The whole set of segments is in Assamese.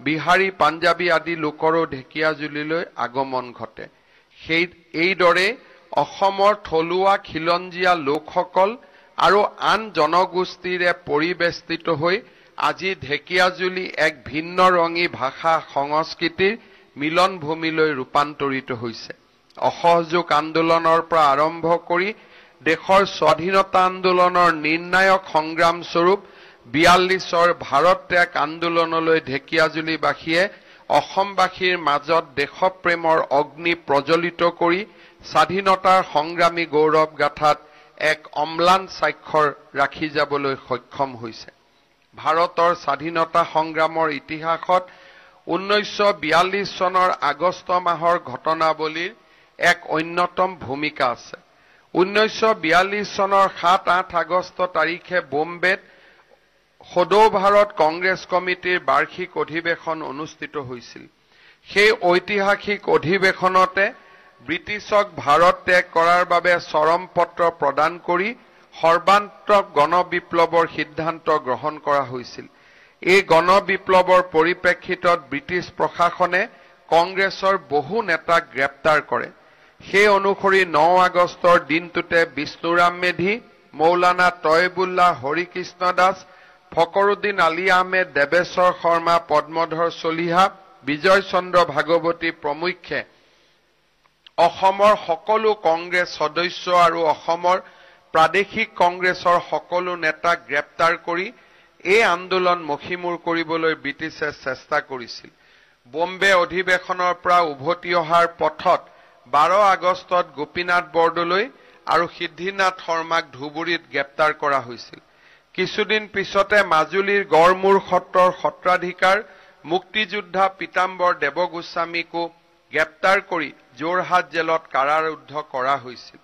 বিহাৰী পাঞ্জাবী আদি লোকৰো ঢেকিয়াজুলিলৈ আগমন ঘটে। এইদৰে অসমৰ থলুৱা খিলঞ্জীয়া লোকসকল আৰু আন জনগোষ্ঠীৰে পৰিবেষ্টিত হৈ আজি ঢেকিয়াজুলি এক ভিন্ন ৰঙী ভাষা সংস্কৃতিৰ মিলন ভূমিলৈ ৰূপান্তৰিত হৈছে। অসহযোগ আন্দোলনৰ পৰা আৰম্ভ কৰি দেশৰ স্বাধীনতা আন্দোলনৰ নিৰ্ণায়ক সংগ্ৰাম স্বৰূপ 42ৰ ভাৰত ত্যাগ আন্দোলনলৈ ঢেকিয়াজুলিবাসীয়ে অসমবাসীৰ মাজত দেশপ্ৰেমৰ অগ্নি প্ৰজ্বলিত কৰি স্বাধীনতাৰ সংগ্ৰামী গৌৰৱ গাথাত এক অম্লান স্বাক্ষৰ ৰাখি যাবলৈ সক্ষম হৈছে। ভাৰতৰ স্বাধীনতা সংগ্ৰামৰ ইতিহাসত 1942 চনৰ আগষ্ট মাহৰ ঘটনাৱলীৰ এক অন্যতম ভূমিকা আছে। 1942 চনৰ 7-8 আগষ্ট তাৰিখে বোম্বেত সদৌ ভাৰত কংগ্ৰেছ কমিটিৰ বাৰ্ষিক অধিৱেশন অনুষ্ঠিত হৈছিল। সেই ঐতিহাসিক অধিৱেশনতে ব্ৰিটিছক ভাৰত ত্যাগ কৰাৰ বাবে চৰম পত্ৰ প্ৰদান কৰি সৰ্বান্তক গণবিপ্লৱৰ সিদ্ধান্ত গ্ৰহণ কৰা হৈছিল। এই গণবিপ্লৱৰ পৰিপ্ৰেক্ষিতত ব্ৰিটিছ প্ৰশাসনে কংগ্ৰেছৰ বহু নেতাক গ্ৰেপ্তাৰ কৰে। সেই অনুসৰি 9 আগষ্টৰ দিনটোতে বিষ্ণুৰাম মেধি, মৌলানা তয়বুল্লাহ হৰিকৃষ্ণ দাস, ফকৰুদ্দিন আলী আহমেদ, দেৱেশ্বৰ শৰ্মা, পদ্মধৰ চলিহা, বিজয় চন্দ্ৰ ভাগৱতী প্ৰমুখ্যে অসমৰ সকলো কংগ্ৰেছ সদস্য আৰু অসমৰ প্ৰাদেশিক কংগ্ৰেছৰ সকলো নেতাক গ্ৰেপ্তাৰ কৰি এই আন্দোলন মষিমূৰ কৰিবলৈ ব্ৰিটিছে চেষ্টা কৰিছিল। বম্বে অধিৱেশনৰ পৰা উভতি অহাৰ পথত 12 আগষ্টত গোপীনাথ বৰদলৈ আৰু সিদ্ধিনাথ শৰ্মাক ধুবুৰীত গ্ৰেপ্তাৰ কৰা হৈছিল। কিছুদিন পিছতে মাজুলীৰ গড়মূৰ সত্ৰৰ সত্ৰাধিকাৰ মুক্তিযোদ্ধা পীতাম্বৰ দেৱগোস্বামীকো গ্ৰেপ্তাৰ কৰি যোৰহাট জেলত কাৰাৰুদ্ধ কৰা হৈছিল।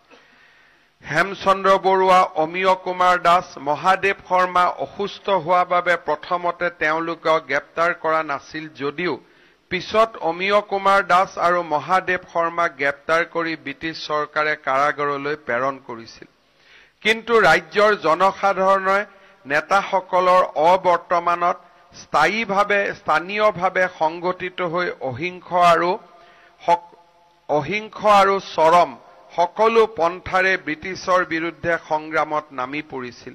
হেমচন্দ্ৰ বৰুৱা, অমিয় কুমাৰ দাস, মহাদেৱ শৰ্মা অসুস্থ হোৱাৰ বাবে প্ৰথমতে তেওঁলোকক গ্ৰেপ্তাৰ কৰা নাছিল যদিও পিছত অমিয় কুমাৰ দাস আৰু মহাদেৱ শৰ্মাক গ্ৰেপ্তাৰ কৰি ব্ৰিটিছ চৰকাৰে কাৰাগাৰলৈ প্ৰেৰণ কৰিছিল। কিন্তু ৰাজ্যৰ জনসাধাৰণে নেতাসকলৰ অবৰ্তমানত স্থানীয়ভাৱে সংগঠিত হৈ অহিংস আৰু চৰম সকলো পন্থাৰে ব্ৰিটিছৰ বিৰুদ্ধে সংগ্ৰামত নামি পৰিছিল।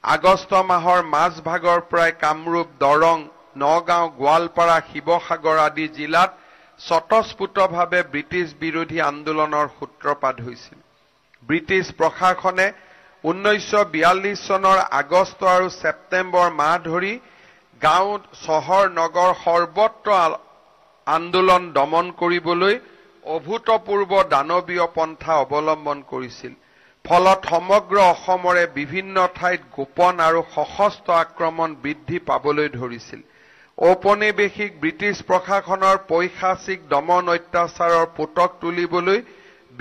আগষ্ট মাহৰ মাজভাগৰ পৰাই কামৰূপ, দৰং, নগাঁও, গোৱালপাৰা, শিৱসাগৰ আদি জিলাত স্বতঃস্ফূৰ্তভাৱে ব্ৰিটিছ বিৰোধী আন্দোলনৰ সূত্ৰপাত হৈছিল। ব্ৰিটিছ প্ৰশাসনে 1942 চনৰ আগষ্ট আৰু ছেপ্টেম্বৰ মাহ ধৰি গাঁও, চহৰ, নগৰ সৰ্বত্ৰ আন্দোলন দমন কৰিবলৈ অভূতপূৰ্ব দানৱীয় পন্থা অৱলম্বন কৰিছিল। ফলত সমগ্ৰ অসমৰে বিভিন্ন ঠাইত গোপন আৰু সশস্ত্ৰ আক্ৰমণ বৃদ্ধি পাবলৈ ধৰিছিল। ঔপনিৱেশিক ব্ৰিটিছ প্ৰশাসনৰ পৈশাচিক দমন অত্যাচাৰৰ পুতক তুলিবলৈ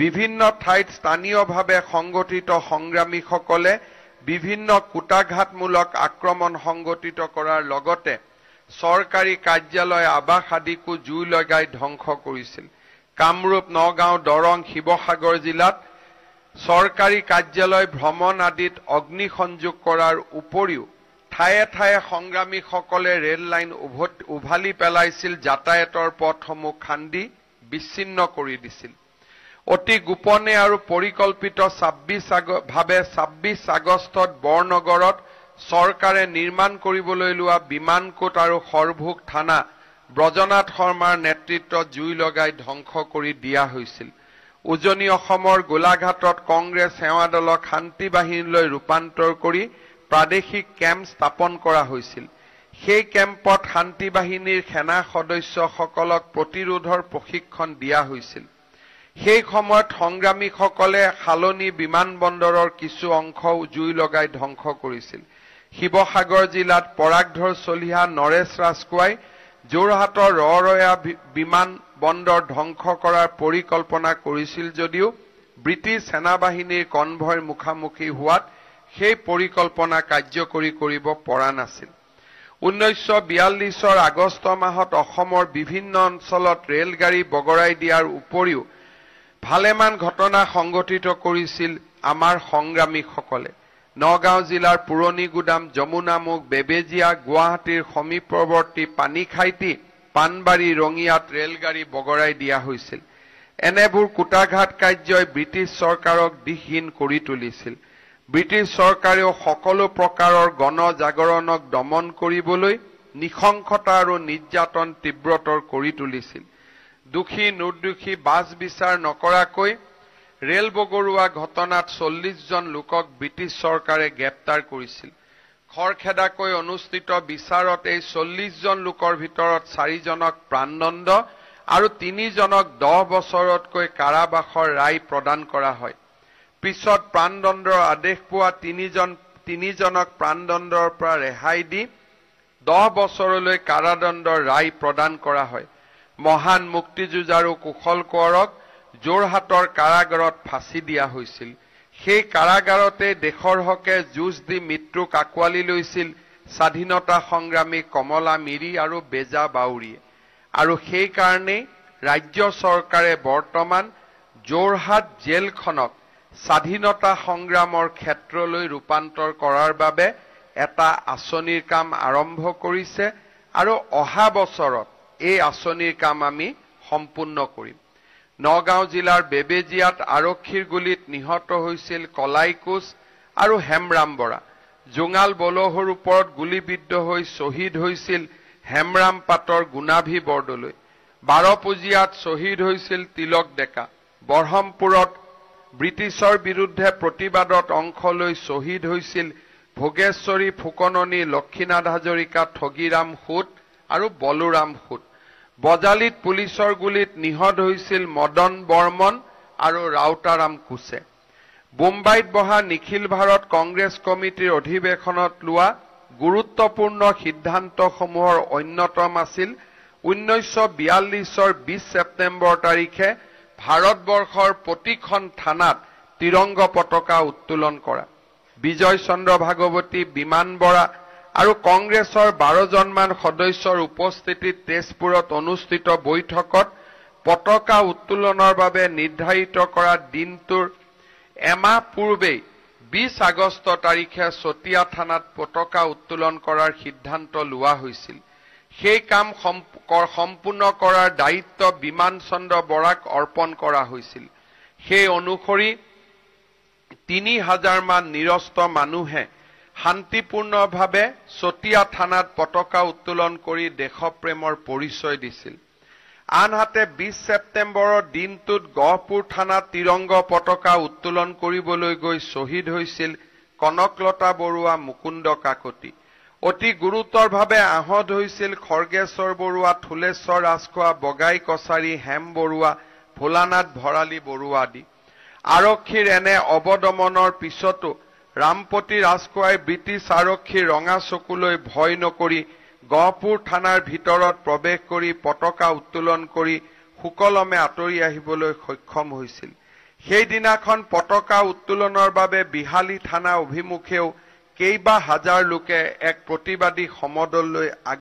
বিভিন্ন ঠাইত স্থানীয়ভাৱে সংগঠিত সংগ্ৰামীসকলে বিভিন্ন কূটাঘাতমূলক আক্ৰমণ সংগঠিত কৰাৰ লগতে চৰকাৰী কাৰ্যালয়, আৱাস আদিকো জুই লগাই ধ্বংস কৰিছিল। কামৰূপ, নগাঁও, দৰং, শিৱসাগৰ জিলাত চৰকাৰী কাৰ্যালয়, ভ্ৰমণ আদিত অগ্নিসংযোগ কৰাৰ উপৰিও ঠায়ে ঠায়ে সংগ্ৰামীসকলে ৰেল লাইন উভালি পেলাইছিল, যাতায়াতৰ পথসমূহ খান্দি বিচ্ছিন্ন কৰি দিছিল। অতি গোপনে আৰু পৰিকল্পিত 26 আগষ্টত বৰনগৰত চৰকাৰে নিৰ্মাণ কৰিবলৈ লোৱা বিমানকোট আৰু সৰভোগ থানা ব্ৰজনাথ শৰ্মাৰ নেতৃত্বত জুই লগাই ধ্বংস কৰি দিয়া হৈছিল। উজনি অসমৰ গোলাঘাটত কংগ্ৰেছ সেৱা দলক শান্তি বাহিনীলৈ ৰূপান্তৰ কৰি প্ৰাদেশিক কেম্প স্থাপন কৰা হৈছিল। সেই কেম্পত শান্তি বাহিনীৰ সেনা সদস্যসকলক প্ৰতিৰোধৰ প্ৰশিক্ষণ দিয়া হৈছিল। সেই সময়ত সংগ্ৰামীসকলে শালনী বিমানবন্দৰৰ কিছু অংশও জুই লগাই ধ্বংস কৰিছিল। শিৱসাগৰ জিলাত পৰাগধৰ চলিহা, নৰেশ ৰাজখোৱাই যোৰহাটৰ ৰৰয়া বিমান বন্দৰ ধ্বংস কৰাৰ পৰিকল্পনা কৰিছিল যদিও ব্ৰিটিছ সেনাবাহিনীৰ কনভয়ৰ মুখামুখি হোৱাত সেই পৰিকল্পনা কাৰ্যকৰী কৰিব পৰা নাছিল। 1942 আগষ্ট মাহত অসমৰ বিভিন্ন অঞ্চলত ৰেলগাড়ী বগৰাই দিয়াৰ উপৰিও ভালেমান ঘটনা সংঘটিত কৰিছিল আমাৰ সংগ্ৰামীসকলে। নগাঁও জিলাৰ পুৰণি গুদাম, যমুনামুখ, বেবেজিয়া, গুৱাহাটীৰ সমীপৱৰ্তী পানীখাইটি, পানবাৰী ৰঙিয়াত ৰেলগাড়ী বগৰাই দিয়া হৈছিল। এনেবোৰ কুটাঘাত কাৰ্যই ব্ৰিটিছ চৰকাৰক দিশহীন কৰি তুলিছিল। ব্ৰিটিছ চৰকাৰেও সকলো প্ৰকাৰৰ গণজাগৰণক দমন কৰিবলৈ নিশংসতা আৰু নিৰ্যাতন তীব্ৰতৰ কৰি তুলিছিল। দোষী নিৰ্দোষী বাছ বিচাৰ নকৰাকৈ ৰেল বগৰুৱা ঘটনাত 40 জন লোকক ব্ৰিটিছ চৰকাৰে গ্ৰেপ্তাৰ কৰিছিল। খৰখেদাকৈ অনুষ্ঠিত বিচাৰত এই 40 জন লোকৰ ভিতৰত 4 জনক প্ৰাণদণ্ড আৰু 3 জনক 10 বছৰতকৈ কাৰাবাসৰ ৰায় প্ৰদান কৰা হয়। পিছত প্ৰাণদণ্ডৰ আদেশ পোৱা 3 জনক প্ৰাণদণ্ডৰ পৰা ৰেহাই দি 10 বছৰলৈ কাৰাদণ্ডৰ ৰায় প্ৰদান কৰা হয়। মহান মুক্তিযুঁজাৰু কুশল কোঁৱৰক যোৰহাটৰ কাৰাগাৰত ফাঁচি দিয়া হৈছিল। সেই কাৰাগাৰতে দেশৰ হকে যুঁজ দি মৃত্যুক আঁকোৱালি লৈছিল স্বাধীনতা সংগ্ৰামী কমলা মিৰি আৰু বেজা বাউৰীয়ে। আৰু সেইকাৰণেই ৰাজ্য চৰকাৰে বৰ্তমান যোৰহাট জেলখনক স্বাধীনতা সংগ্ৰামৰ ক্ষেত্ৰলৈ ৰূপান্তৰ কৰাৰ বাবে এটা আঁচনিৰ কাম আৰম্ভ কৰিছে আৰু অহা বছৰত এই আঁচনিৰ কাম আমি সম্পূৰ্ণ কৰিম। নগাঁও জিলাৰ বেবেজিয়াত আৰক্ষীৰ গুলীত নিহত হৈছিল কলাই কোচ আৰু হেমৰাম বৰা। জোঙাল বলহৰ ওপৰত গুলীবিদ্ধ হৈ শ্বহীদ হৈছিল হেমৰাম পাটৰ গুণাভি বৰদলৈ। বাৰপুজিয়াত শ্বহীদ হৈছিল তিলক ডেকা। বৰহমপুৰত ব্ৰিটিছৰ বিৰুদ্ধে প্ৰতিবাদত অংশ লৈ শ্বহীদ হৈছিল ভোগেশ্বৰী ফুকননী, লক্ষীনাথ হাজৰিকা, ঠগীৰাম সুত আৰু বলোৰাম সুত। বজালিত পুলিচৰ গুলীত নিহত হৈছিল মদন বৰ্মন আৰু ৰাউতাৰাম কোচে। বোম্বাইত বহা নিখিল ভাৰত কংগ্ৰেছ কমিটিৰ অধিৱেশনত লোৱা গুৰুত্বপূৰ্ণ সিদ্ধান্তসমূহৰ অন্যতম আছিল 1942 20 ছেপ্টেম্বৰ তাৰিখে ভাৰতবৰ্ষৰ প্ৰতিখন থানাত তিৰংগ পতাকা উত্তোলন কৰা। বিজয় চন্দ্ৰ ভাগৱতী, বিমান বৰা আৰু কংগ্ৰেছৰ 12 জনমান সদস্যৰ উপস্থিতিত তেজপুৰত অনুষ্ঠিত বৈঠকত পতাকা উত্তোলনৰ বাবে নিৰ্ধাৰিত কৰা দিনটোৰ এমাহ পূৰ্বেই 20 আগষ্ট তাৰিখে চতিয়া থানাত পতাকা উত্তোলন কৰাৰ সিদ্ধান্ত লোৱা হৈছিল। সেই কাম সম্পূৰ্ণ কৰাৰ দায়িত্ব বিমান চন্দ্ৰ বৰাক অৰ্পণ কৰা হৈছিল। সেই অনুসৰি 3000 মান নিৰস্ত মানুহে শান্তিপূৰ্ণভাৱে চতিয়া থানাত পতাকা উত্তোলন কৰি দেশপ্ৰেমৰ পৰিচয় দিছিল। আনহাতে 20 ছেপ্টেম্বৰৰ দিনটোত গহপুৰ থানাত তিৰংগ পতাকা উত্তোলন কৰিবলৈ গৈ শ্বহীদ হৈছিল কনকলতা বৰুৱা, মুকুন্দ কাকতি। অতি গুৰুতৰভাৱে আহত হৈছিল খৰ্গেশ্বৰ বৰুৱা, থুলেশ্বৰ ৰাজখোৱা, বগাই কছাৰী, হেম বৰুৱা, ভোলানাথ ভৰালী বৰুৱা আদি। আৰক্ষীৰ এনে অৱদমনৰ পিছতো ৰামপতি ৰাজখোৱাই ব্ৰিটিছ আৰক্ষীৰ ৰঙা চকুলৈ ভয় নকৰি গহপুৰ থানাৰ ভিতৰত প্ৰৱেশ কৰি পতাকা উত্তোলন কৰি সুকলমে আঁতৰি আহিবলৈ সক্ষম হৈছিল। সেইদিনাখন পতাকা উত্তোলনৰ বাবে বিহালী থানা অভিমুখেও কেইবা হাজাৰ লোকে এক প্ৰতিবাদী সমদল লৈ